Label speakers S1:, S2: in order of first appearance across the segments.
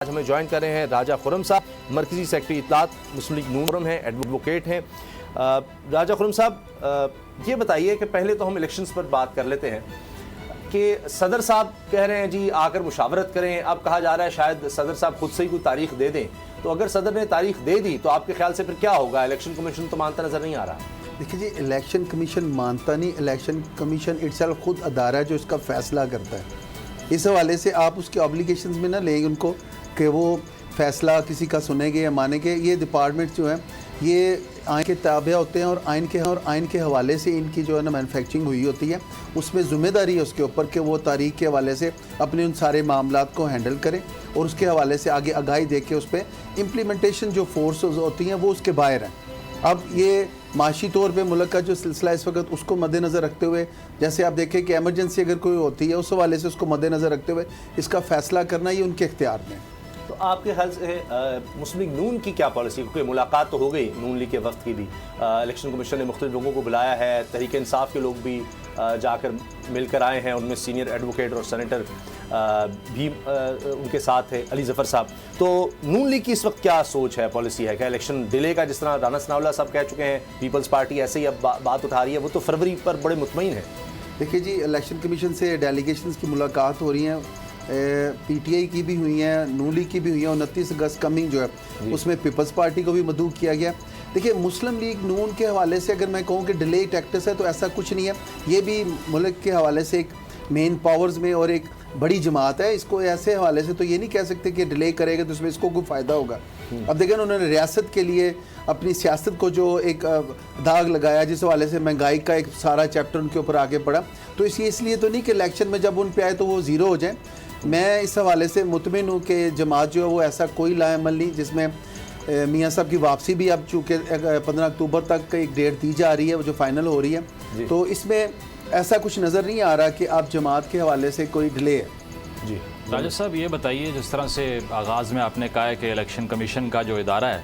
S1: آج ہمیں جوائن کر رہے ہیں راجہ خرم صاحب، مرکزی سیکرٹری اطلاعات مسلم لیگ نون ہیں، ایڈوکیٹ ہیں۔ راجہ خرم صاحب، یہ بتائیے کہ پہلے تو ہم الیکشنز پر بات کر لیتے ہیں کہ صدر صاحب کہہ رہے ہیں جی آ کر مشاورت کریں، اب کہا جا رہا ہے شاید صدر صاحب خود سے ہی کوئی تاریخ دے دیں، تو اگر صدر نے تاریخ دے دی تو آپ کے خیال سے پھر کیا ہوگا؟ الیکشن کمیشن تو مانتا نظر نہیں آ رہا۔
S2: دیکھیے جی، الیکشن کمیشن مانتا نہیں، الیکشن کمیشن اٹسیلف خود ادارہ ہے جو اس کا فیصلہ کرتا ہے۔ اس حوالے سے آپ اس کے آبلیگیشنز میں نہ لیں ان کو کہ وہ فیصلہ کسی کا سنیں گے یا مانیں گے۔ یہ ڈپارٹمنٹ جو ہیں یہ آئین کے تابع ہوتے ہیں اور آئین کے حوالے سے ان کی جو ہے نا مینوفیکچرنگ ہوئی ہوتی ہے، اس میں ذمہ داری ہے اس کے اوپر کہ وہ تاریخ کے حوالے سے اپنے ان سارے معاملات کو ہینڈل کریں اور اس کے حوالے سے آگے آگاہی دے کے اس پہ امپلیمنٹیشن جو فورسز ہوتی ہیں وہ اس کے باہر ہیں۔ اب یہ معاشی طور پہ ملک کا جو سلسلہ اس وقت اس کو مد نظر رکھتے ہوئے، جیسے آپ دیکھیں کہ ایمرجنسی اگر کوئی ہوتی ہے اس حوالے سے اس کو مد نظر رکھتے ہوئے اس کا فیصلہ کرنا یہ ان کے اختیار میں ہے۔
S1: تو آپ کے خیال سے مسلم لیگ نون کی کیا پالیسی؟ کیونکہ ملاقات تو ہو گئی نون لیگ کے وفد کی بھی، الیکشن کمیشن نے مختلف لوگوں کو بلایا ہے، تحریک انصاف کے لوگ بھی جا کر مل کر آئے ہیں، ان میں سینئر ایڈوکیٹ اور سینیٹر بھی ان کے ساتھ ہے، علی ظفر صاحب۔ تو نون لیگ کی اس وقت کیا سوچ ہے، پالیسی ہے؟ کیا الیکشن ڈیلے کا، جس طرح رانا ثناء اللہ صاحب کہہ چکے ہیں پیپلز پارٹی ایسے ہی اب بات اٹھا رہی ہے، وہ تو فروری پر بڑے مطمئن ہے؟
S2: دیکھیے جی، الیکشن کمیشن سے ڈیلیگیشنز کی ملاقات ہو رہی ہیں، پی ٹی آئی کی بھی ہوئی ہیں، نون لیگ کی بھی ہوئی ہیں، 29 اگست کمنگ جو ہے اس میں پیپلز پارٹی کو بھی مدعو کیا گیا۔ دیکھیے، مسلم لیگ نون کے حوالے سے اگر میں کہوں کہ ڈیلے ٹیکٹس ہے تو ایسا کچھ نہیں ہے، یہ بھی ملک کے حوالے سے ایک مین پاورز میں اور ایک بڑی جماعت ہے، اس کو ایسے حوالے سے تو یہ نہیں کہہ سکتے کہ ڈیلے کرے گا تو اس میں اس کو کوئی فائدہ ہوگا۔ اب دیکھیں انہوں نے ریاست کے لیے اپنی سیاست کو جو ایک داغ لگایا، جس حوالے سے مہنگائی کا ایک سارا چیپٹر ان کے اوپر آگے پڑا، تو اس لیے تو نہیں کہ الیکشن میں جب ان پہ آئے تو وہ زیرو ہو جائیں۔ میں اس حوالے سے مطمئن ہوں کہ جماعت جو ہے وہ ایسا کوئی لا عمل نہیں، جس میں میاں صاحب کی واپسی بھی اب چونکہ 15 اکتوبر تک ایک ڈیٹ دی جا رہی ہے جو فائنل ہو رہی ہے، تو اس میں ایسا کچھ نظر نہیں آ رہا کہ اب جماعت کے حوالے سے کوئی ڈیلے ہے۔
S1: جی
S3: راجہ صاحب، یہ بتائیے، جس طرح سے آغاز میں آپ نے کہا ہے کہ الیکشن کمیشن کا جو ادارہ ہے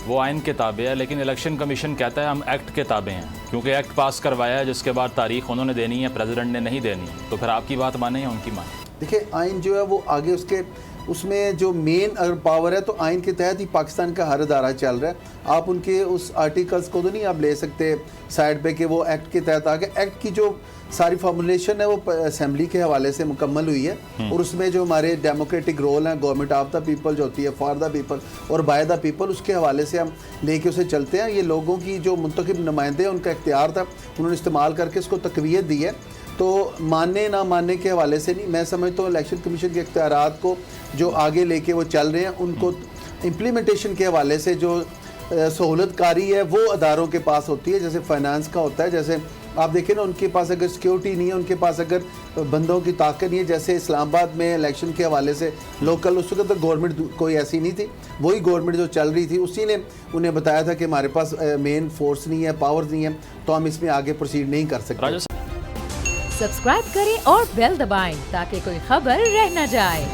S3: وہ آئین کے تابع ہے، لیکن الیکشن کمیشن کہتا ہے ہم ایکٹ کے تابع ہیں، کیونکہ ایکٹ پاس کروایا ہے جس کے بعد تاریخ انہوں نے دینی ہے، پریزیڈنٹ نے نہیں دینی، تو پھر آپ کی بات مانیں یا ان کی مانیں؟
S2: دیکھیں، آئین جو ہے وہ آگے اس میں جو مین اگر پاور ہے تو آئین کے تحت ہی پاکستان کا ہر ادارہ چل رہا ہے۔ آپ ان کے اس آرٹیکلز کو تو نہیں آپ لے سکتے سائڈ پہ کہ وہ ایکٹ کے تحت آگے۔ ایکٹ کی جو ساری فارمولیشن ہے وہ اسمبلی کے حوالے سے مکمل ہوئی ہے، اور اس میں جو ہمارے ڈیموکریٹک رول ہیں، گورنمنٹ آف دا پیپل جو ہوتی ہے، فار دا پیپل اور بائی دا پیپل، اس کے حوالے سے ہم لے کے اسے چلتے ہیں۔ یہ لوگوں کی جو منتخب نمائندے ہیں ان کا اختیار تھا، انہوں نے استعمال کر کے اس کو تقویت دی ہے۔ تو ماننے نہ ماننے کے حوالے سے نہیں، میں سمجھتا ہوں الیکشن کمیشن کے اختیارات کو جو آگے لے کے وہ چل رہے ہیں، ان کو امپلیمنٹیشن کے حوالے سے جو سہولت کاری ہے وہ اداروں کے پاس ہوتی ہے، جیسے فائنانس کا ہوتا ہے۔ جیسے آپ دیکھیں نا، ان کے پاس اگر سیکیورٹی نہیں ہے، ان کے پاس اگر بندوں کی طاقت نہیں ہے، جیسے اسلام آباد میں الیکشن کے حوالے سے لوکل اس وقت گورنمنٹ کوئی ایسی نہیں تھی، وہی گورنمنٹ جو چل رہی تھی اسی نے انہیں بتایا تھا کہ ہمارے پاس مین فورس نہیں ہے، پاورز نہیں ہے، تو ہم اس میں آگے پروسیڈ نہیں کر سکتے۔
S4: سبسکرائب کریں اور بیل دبائیں تاکہ کوئی خبر رہ نہ جائے۔